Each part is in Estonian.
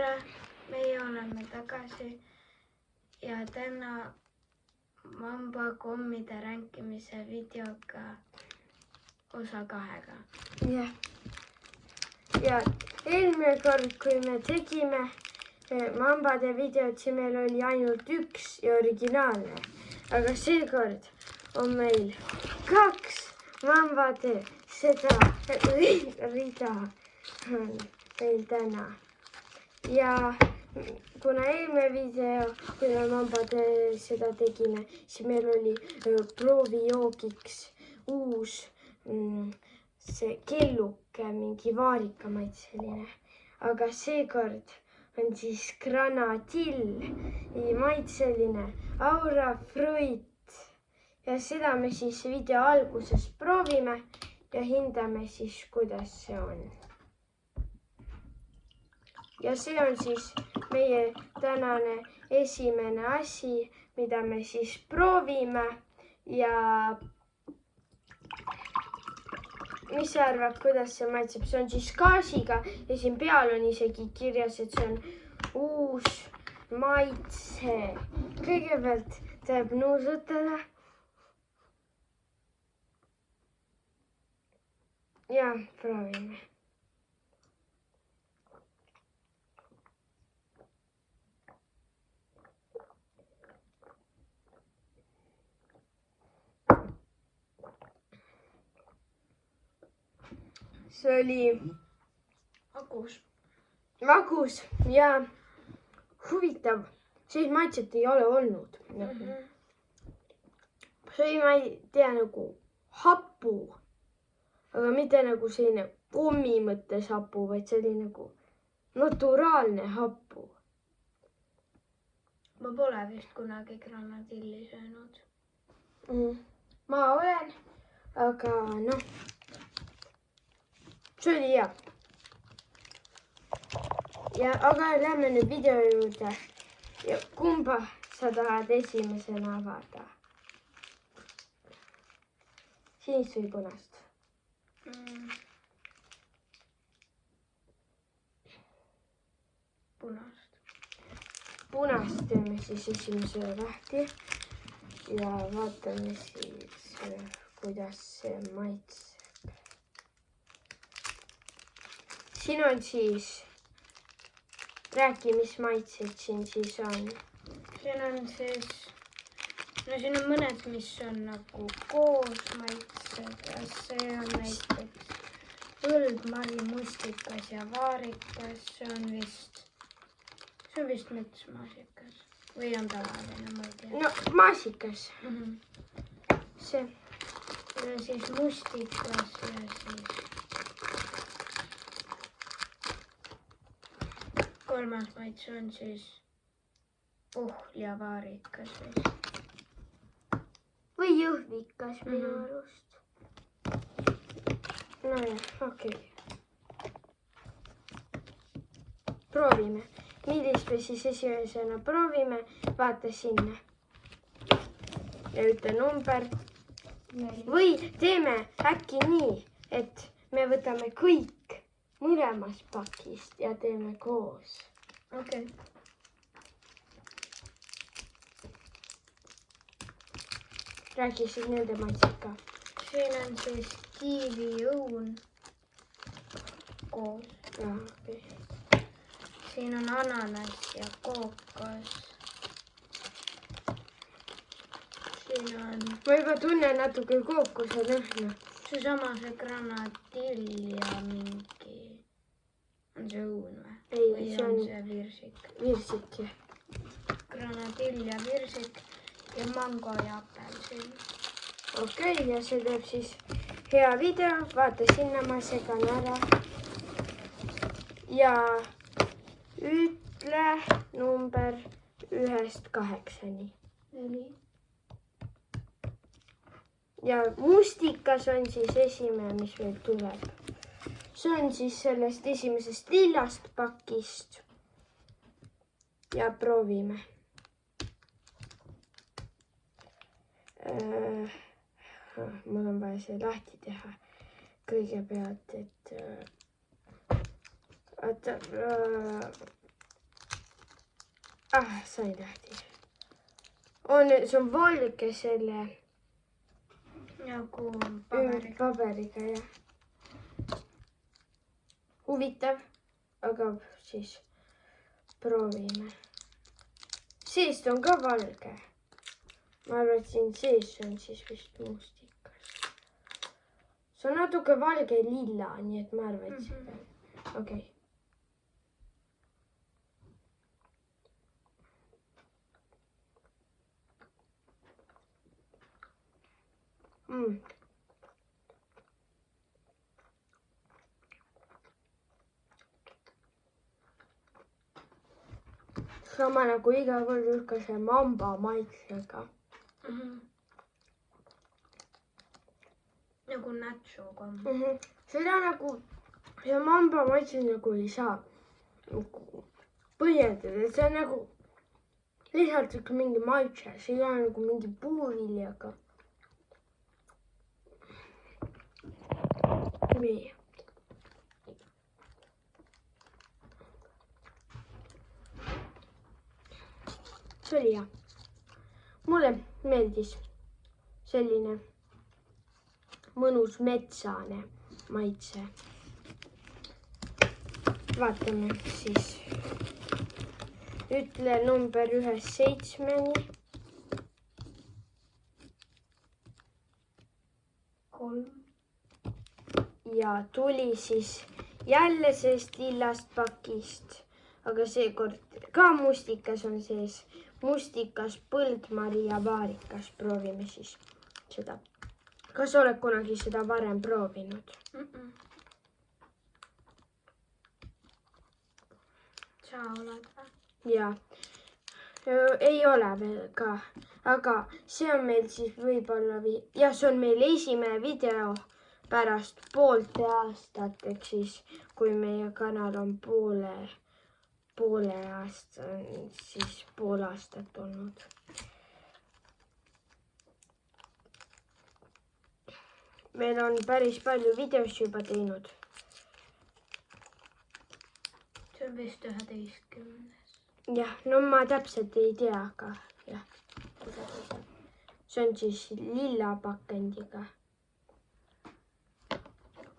tere, meie oleme tagasi ja täna mambakommide ränkimise videoga osa 2-ga. Jah. Ja eelmine kord, kui me tegime mambade videot, siis meil oli ainult üks ja originaalne. Aga seekord on meil 2 mambade seda rida on meil täna. Ja kuna eelmine video, kui me mambade seda tegime, siis meil oli proovijoogiks uus see kelluke, mingi vaarikamaitseline. Aga seekord on siis granadill maitseline Aura Fruit. Ja seda me siis video alguses proovime ja hindame siis, kuidas see on. Ja see on siis meie tänane esimene asi, mida me siis proovime. Ja mis sa arvad, kuidas see maitseb? See on siis gaasiga ja siin peal on isegi kirjas, et see on uus maitse. Kõigepealt tuleb nuusutada. Ja proovime. See oli magus ja huvitav. Sellist maitset ei ole olnud. See oli, ma ei tea, nagu hapu, aga mitte nagu selline kommi mõttes hapu, vaid see oli nagu naturaalne hapu. Ma pole vist kunagi granadilli söönud. Ma olen, aga noh. See oli hea. Aga lähme nüüd video juurde. Ja kumba sa tahad esimesena avada? Sinist või punast? Punast. Punast teeme siis esimese lahti. Ja vaatame siis, kuidas see maitseb. Siin on siis, räägi, mis maitsed siin siis on. Siin on siis, siin on mõned, mis on nagu koos maitsed. Ja see on näiteks õld, mari, mustikas ja vaarikas. See on vist metsmaasikas. Või on tavaline, ma ei tea. No, maasikas. See. Ja siis mustikas ja siis kolmas maitse on siis uhl ja vaarikas vist. Või jõhvikas minu arust. No jah, okei. Proovime. Millist me siis esimesena proovime? Vaata sinna. Ja ütle number. Või teeme äkki nii, et me võtame kõik mõlemast pakist ja teeme koos. Okei. Räägi siis nende maitsed ka. Siin on siis kiiviõun koos. Okei. Siin on ananas ja kookos. Siin on... Ma juba tunnen natuke kookose lõhna. Seesama see granadill ja mingi... On see õun või? Ei, või see on see virsik? Virsik, jah. Granadill ja virsik ja mango ja apelsin. Okei, ja see teeb siis hea video. Vaata sinna, ma segan ära. Ja ütle number 1-st 8-ni. 4. Ja mustikas on siis esimene, mis meil tuleb. See on siis sellest esimesest lillast pakist. Ja proovime. Mul on vaja see lahti teha. Kõigepealt, et... Oota... Sain tähti. See on valge selle nagu paberiga. Paberiga, jah. Huvitav, aga siis proovime. Seest on ka valge. Ma arvan, et siin sees on siis vist mustikas. See on natuke valge lilla, nii et ma arvan, et see peab. Okei. Sama nagu iga kord ühtlase mamba maitsega. Nagu natsuga. Seda nagu, see mamba maitse nagu ei saa põhjendada. See on nagu lihtsalt üks mingi maitse. See ei ole nagu mingi puuviljaga. Nii. See oli hea. Mulle meeldis selline mõnus metsane maitse. Vaatame siis. Ütle number 1-st 7-ni. 3. Ja tuli siis jälle sellest lillast pakist. Aga seekord ka mustikas on sees. Mustikas, põldmari ja vaarikas. Proovime siis seda. Kas oled kunagi seda varem proovinud? Sa oled või? Jaa. Ei ole veel ka. Aga see on meil siis võib-olla... Jah, see on meil esimene video pärast poolt aastat. Ehk siis, kui meie kanal on poole aasta, siis pool aastat olnud. Meil on päris palju videosi juba teinud. See on vist 11. Jah, no ma täpselt ei tea, aga jah. See on siis lilla pakendiga.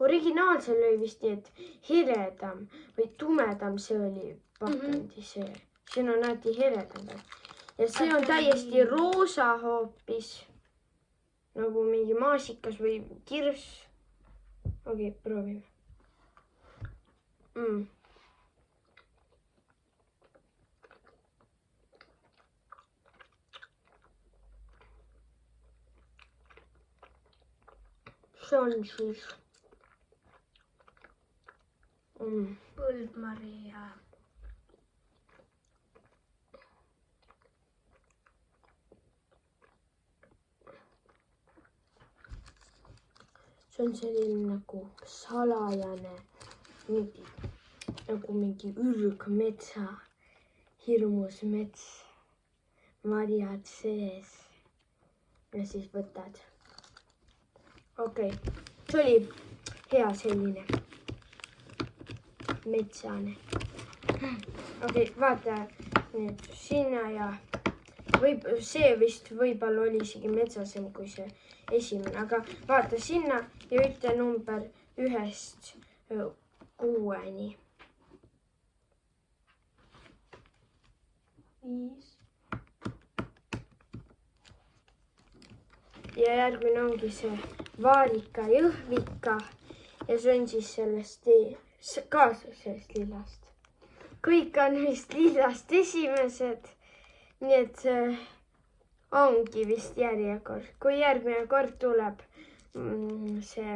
Originaalsel oli vist nii, et heledam või tumedam see oli pakendi see. Siin on näeti heledam. Ja see on täiesti roosa hoopis. Nagu mingi maasikas või kirss. Okei, proovime. See on siis põldmari ja see on selline nagu salajane, nagu mingi ürgmetsa, hirmus mets, marjad sees ja siis võtad. Okei, see oli hea selline metsane. Okei, vaata nüüd sinna ja see vist võib-olla oli isegi metsasem kui see esimene, aga vaata sinna ja ütle number 1-st 6-ni. 5. Ja järgmine ongi see vaarika jõhvika ja see on siis sellest lillast. Kõik on vist lillast esimesed, nii et ongi vist järjekord. Kui järgmine kord tuleb see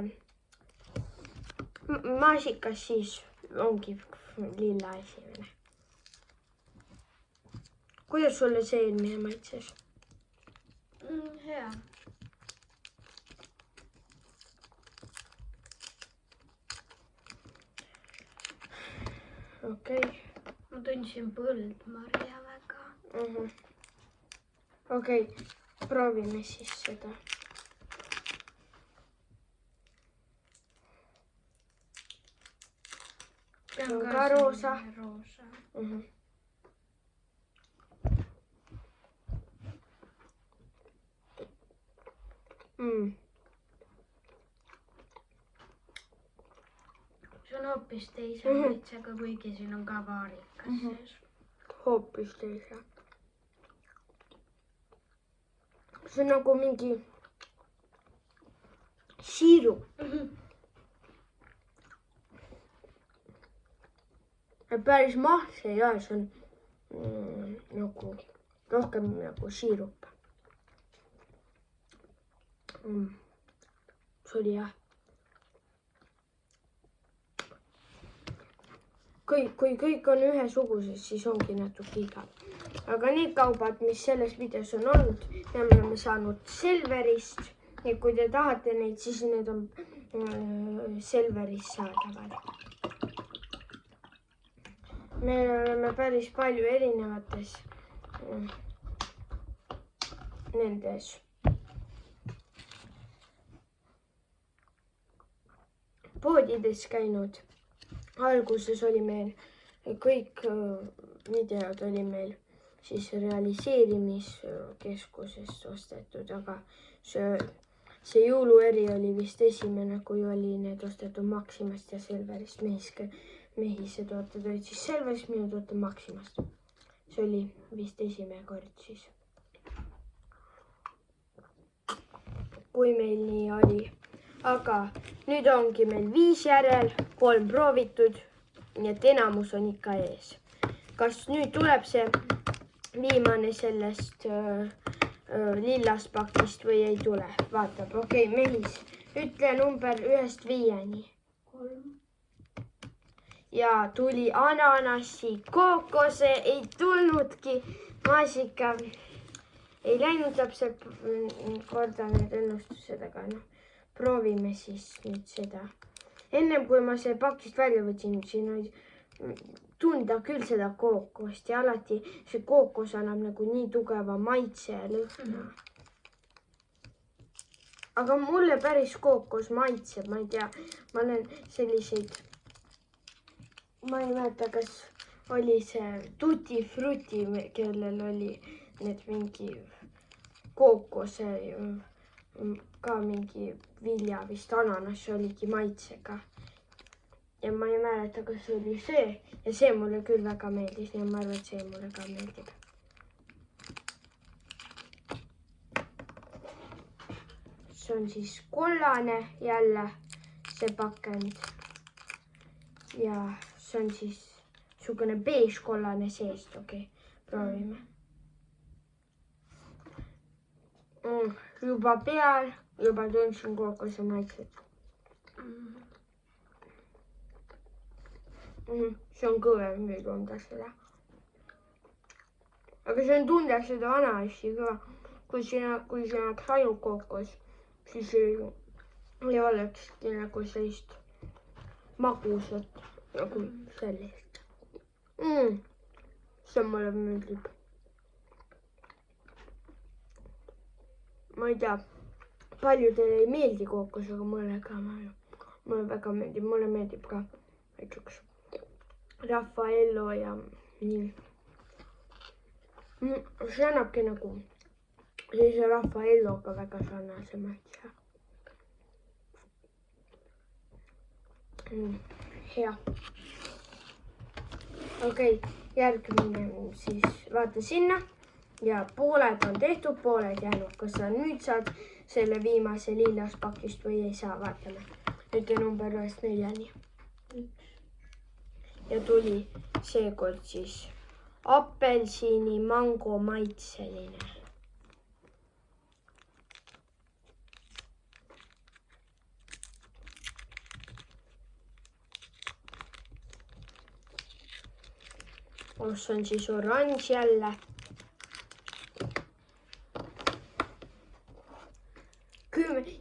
maasikas, siis ongi lilla esimene. Kuidas sulle see eelmine maitses? Hea. Okei. Ma tundsin põldmarja väga. Okei, proovime siis seda. See on ka roosa. See on hoopis teise maitsega, kuigi siin on ka vaarikas sees. Hoopis teise. See on nagu mingi siirup. Päris mahtse ja see on nagu rohkem nagu siirup. See oli jah. Kui kõik on ühesugused, siis ongi natuke igav. Aga need kaubad, mis selles videos on olnud, me oleme saanud Selverist. Ja kui te tahate neid, siis need on Selverist saadavad. Me oleme päris palju erinevates nendes poodides käinud. Alguses oli meil kõik videod oli meil siis realiseerimiskeskusest ostetud, aga see jõulueri oli vist esimene, kui oli need ostetud Maximast ja Selverist. Mehised tooted olid siis Selverist, minu tooted Maximast. See oli vist esimene kord siis. Kui meil nii oli. Aga nüüd ongi meil 5 järel, 3 proovitud, nii et enamus on ikka ees. Kas nüüd tuleb see viimane sellest lillast pakist või ei tule? Vaatab, okei, Mehis, ütle number 1-st 5-ni. 3. Ja tuli ananassi, kookose ei tulnudki, maasika ei läinud täpselt korda need ennustused, aga noh. Proovime siis nüüd seda. Ennem kui ma see pakist välja võtsin, siin oli tunda küll seda kookost ja alati see kookos annab nagu nii tugeva maitse ja lõhna. Aga mulle päris kookos maitseb, ma ei tea, ma olen selliseid, ma ei mäleta, kas oli see Tutti Frutti, kellel oli need mingi kookose ka mingi vilja, vist ananas oligi maitsega. Ja ma ei mäleta, kas oli see. Ja see mulle küll väga meeldis, ja ma arvan, et see mulle ka meeldib. See on siis kollane jälle see pakend. Ja see on siis sugune beige kollane seest, okei, proovime. Juba peal, juba tundsin kookose maitset. See on kõvem või tunda seda. Aga see on tunda seda ananassi ka. Kui siin oleks ainult kookos, siis ei olekski nagu sellist magusat, nagu sellist. See mulle meeldib. Ma ei tea, paljudele ei meeldi kookos, aga mulle väga meeldib. Mulle meeldib ka näiteks Raffaello ja nii. See annabki nagu sellise Raffaelloga väga sarnase maitse. Hea. Okei, järgmine siis vaata sinna. Ja pooled on tehtud, pooled jäänud. Kas sa nüüd saad selle viimase lillast pakist või ei saa? Vaatame. Nüüd on number 1-4-ni. Ja tuli seekord siis apelsini mango maitseline. See on siis oranž jälle.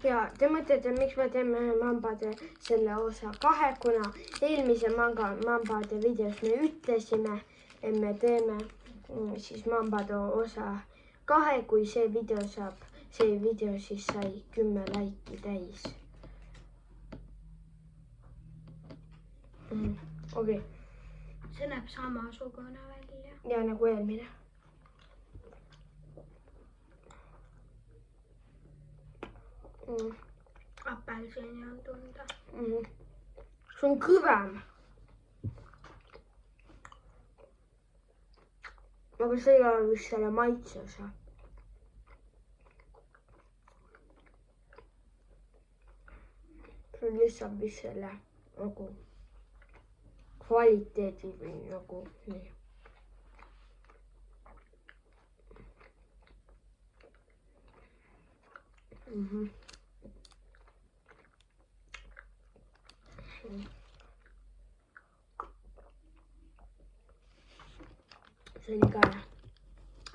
Ja te mõtlete, miks me teeme mambade selle osa 2, kuna eelmise mambade videos me ütlesime, et me teeme siis mambade osa 2, kui see video siis sai 10 laiki täis. Okei. See näeb samasugune välja. Ja nagu eelmine. Apelsini on tunda. See on kõvem. Aga see ei ole vist selle maitses. See on lihtsalt vist selle nagu kvaliteedi või nagu nii. See oli ka hea.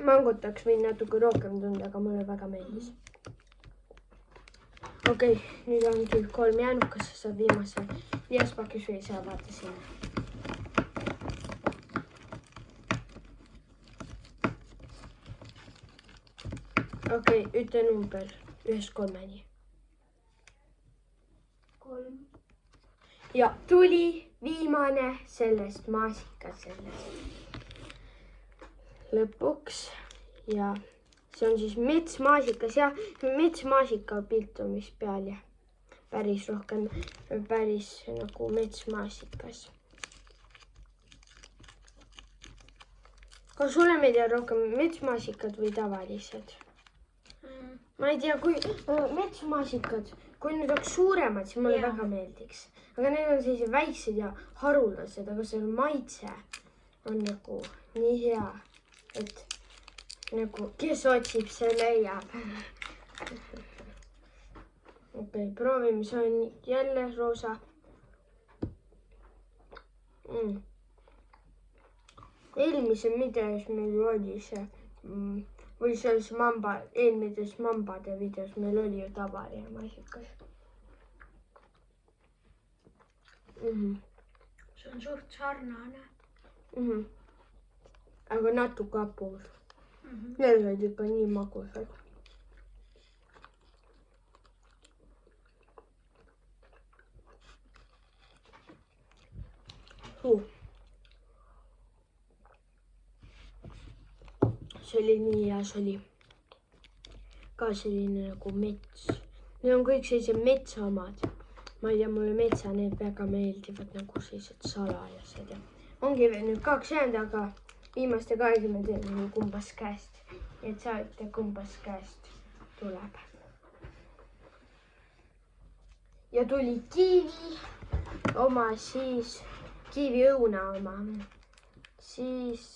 Mangot oleks võinud natuke rohkem tunda, aga mulle väga meeldis. Okei, nüüd ongi 3 jäänud, kas sa saad viimase 5 pakis või sa vaata sinna. Okei, ütle number 1-3-ni. 3. Ja tuli viimane sellest maasikast lõpuks ja see on siis metsmaasikas ja metsmaasika pilt on vist peal ja päris rohkem, päris nagu metsmaasikas. Kas sulle meeldivad rohkem metsmaasikad või tavalised? Ma ei tea, kui metsmaasikad, kui need oleks suuremad, siis mulle väga meeldiks. Aga need on sellised väiksed ja haruldased, aga see maitse on nagu nii hea, et nagu kes otsib, see leiab. Okei, proovime, see on jälle roosa. Eelmise videos meil oli see, või selles eelmises mambade videos meil oli ju tavaline maasikas. See on suht sarnane. Aga natuke hapus. Need olid ikka nii magusad. See oli nii hea, see oli ka selline nagu mets. Need on kõik sellised metsa omad. Ma ei tea, mulle metsa need väga meeldivad nagu sellised salajased ja ongi veel nüüd 2 jäänud, aga viimaste 20 teeme kumbast käest. Et sa ütle, kumbast käest tuleb. Ja tuli kiivi oma, siis kiivi õuna oma. Siis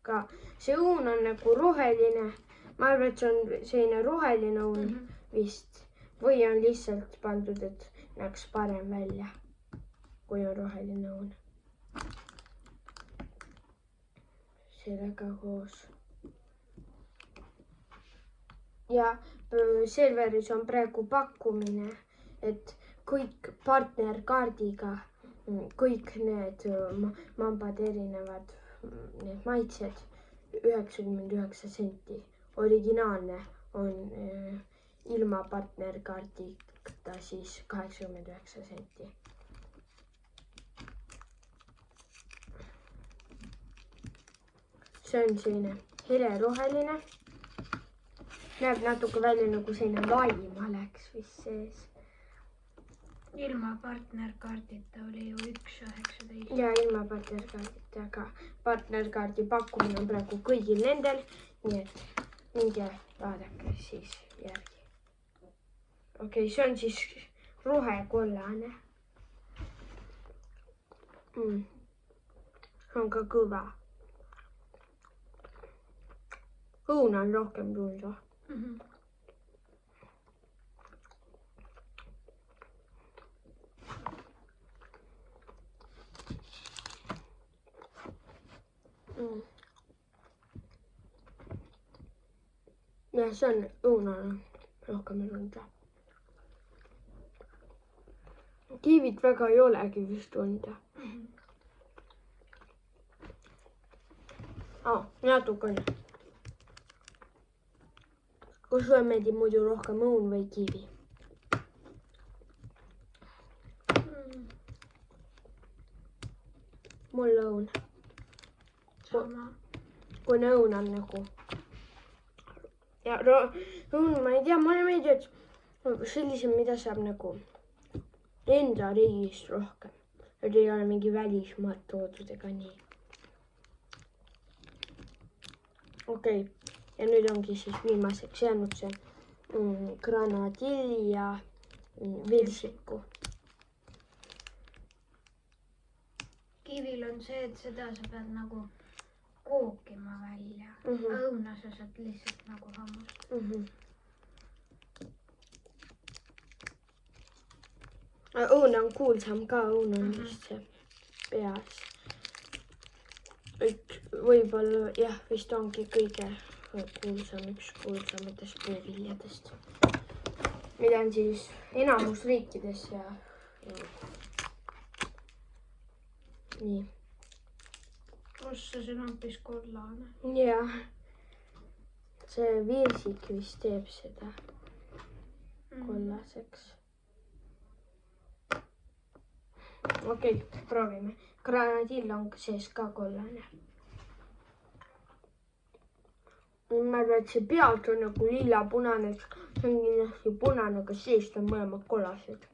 ka see õun on nagu roheline. Ma arvan, et see on selline roheline õun vist. Või on lihtsalt pandud, et näeks parem välja, kui on roheline õun. Sellega koos. Ja Selveris on praegu pakkumine, et kõik partnerkaardiga, kõik need mambad erinevad, need maitsed 99 senti. Originaalne on ilma partnerkaardita siis 89 senti. See on selline heleroheline. Näeb natuke välja nagu selline laim oleks vist sees. Ilma partnerkaardita oli ju 1,19. Ja ilma partnerkaardita, aga partnerkaardi pakkumine on praegu kõigil nendel. Nii et minge vaadake siis järgi. Okei, see on siis rohekollane. See on ka kõva. Õun on rohkem tunda. Ja see on õunane rohkem tunda. Kiivit väga ei olegi vist tunda. Natukene. Kas sulle meeldib muidu rohkem õun või kiivi? Mulle õun. Sama. Kui õun on nagu. Ja õun, ma ei tea, mulle meeldib, et sellise, mida saab nagu enda riigist rohkem. Et ei ole mingi välismaalt toodud ega nii. Okei. Ja nüüd ongi siis viimaseks jäänud see granadilli ja virsiku. Kivil on see, et seda sa pead nagu kookima välja. Õuna sa saad lihtsalt nagu hammustada. Õuna on kuulsam ka, õuna on vist see peas. Võib-olla jah, vist ongi kõige kuulsam, üks kuulsamatest puuviljadest. Mida on siis enamus riikides ja nii. Ossa, see on hoopis kollane. Jah. See virsik vist teeb seda kollaseks. Okei, proovime. Granadill on sees ka kollane. Ma arvan, et see pealt on nagu lilla-punane. See on kindlasti punane, aga seest on mõlemad kollased.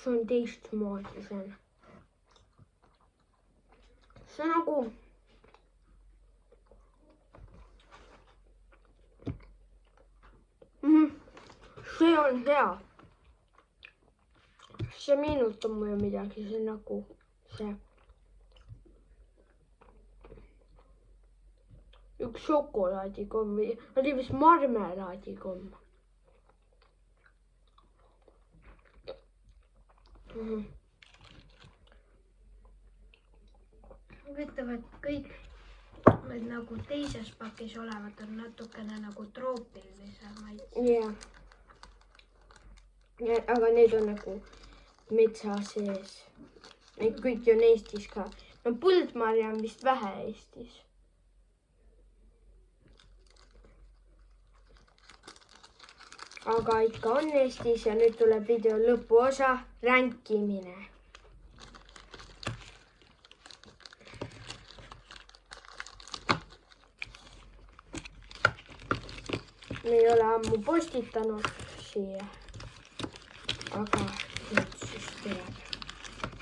See on teistmoodi, see on. See on nagu... See on hea. See meenutab mulle midagi, see nagu see. Üks šokolaadikomm, oli vist marmelaadikomm. Huvitav, et kõik need nagu teises pakis olevad on natukene nagu troopilise maitse. Jah. Aga need on nagu metsa sees. Need kõik on Eestis ka. No põldmarja on vist vähe Eestis. Aga ikka on Eestis ja nüüd tuleb video lõpuosa ränkimine. Me ei ole ammu postitanud siia. Aga nüüd siis tuleb.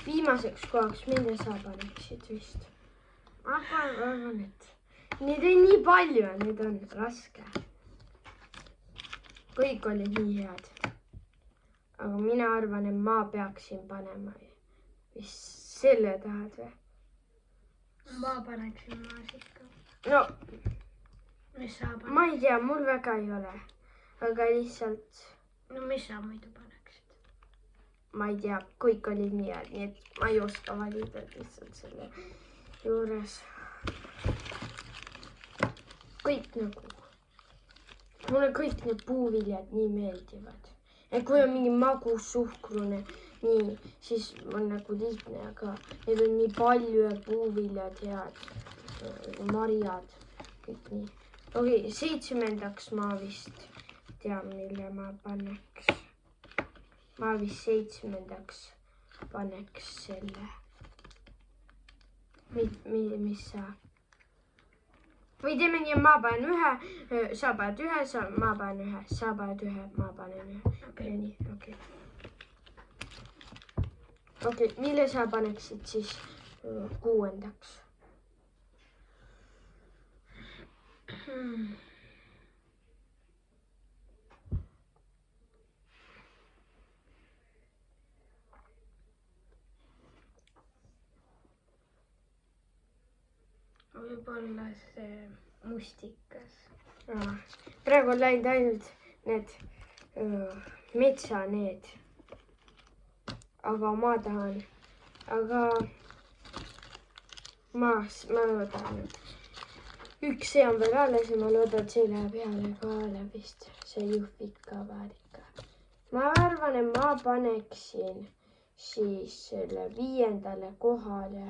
Viimaseks kohaks mille sa paneksid vist? Ma arvan, et neid ei nii palju, need on raske. Kõik olid nii head. Aga mina arvan, et ma peaksin panema. Vist selle tahad või? Ma paneksin maasika. No, mis sa paneksid? Ma ei tea, mul väga ei ole. Aga lihtsalt... No mis sa muidu paneksid? Ma ei tea, kõik olid nii head, nii et ma ei oska valida lihtsalt selle juures. Kõik nagu... Mulle kõik need puuviljad nii meeldivad. Et kui on mingi magus suhkrune, nii, siis on nagu lihtne, aga need on nii palju ja puuviljad head, marjad, kõik nii. Okei, 7. ma vist tean, mille ma paneks. Ma vist 7. paneks selle. Mis sa? Või teeme nii, ma panen ühe, sa paned ühe, ma panen ühe, sa paned ühe, ma panen ühe. Nii, okei. Okei, mille sa paneksid siis 6. Võib-olla see mustikas. Praegu on läinud ainult need metsa need. Aga ma tahan. Aga ma loodan. Üks see on veel alles ja ma loodan, et see läheb heale kohale vist. See juhvika väärika. Ma arvan, et ma paneksin siis selle 5. kohale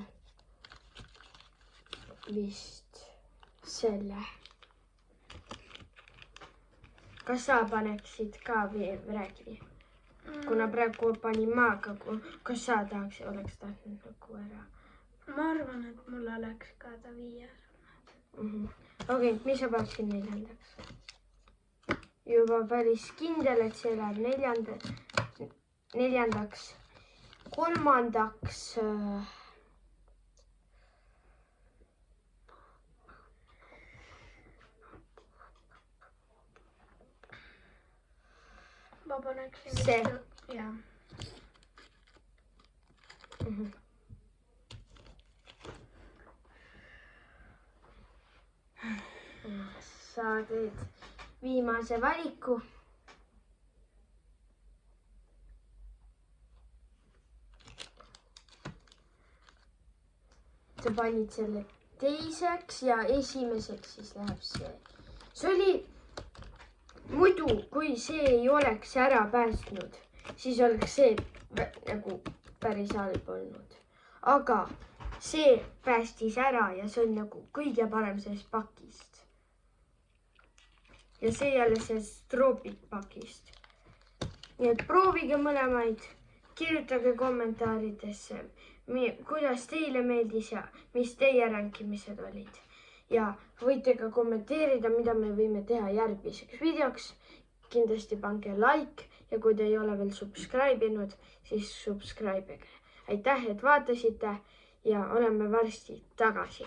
vist selle. Kas sa paneksid ka räägi? Kuna praegu panin ma, aga kas sa oleks tahtnud nagu ära ma arvan, et mul oleks ka ta 5. Okei, mis sa paned siin 4. Juba päris kindel, et see läheb 4. 3. Ma paneksin See. Jaa. Sa teed viimase valiku. Sa panid selle teiseks ja esimeseks siis läheb see. See oli muidu, kui see ei oleks ära päästnud, siis oleks see nagu päris halb olnud. Aga see päästis ära ja see on nagu kõige parem sellest pakist. Ja see jälle sellest troopikpakist. Nii et proovige mõlemaid, kirjutage kommentaaridesse, kuidas teile meeldis ja mis teie ränkimised olid. Ja võite ka kommenteerida, mida me võime teha järgmiseks videoks. Kindlasti pange like ja kui te ei ole veel subscribe inud, siis subscribe ige. Aitäh, et vaatasite ja oleme varsti tagasi.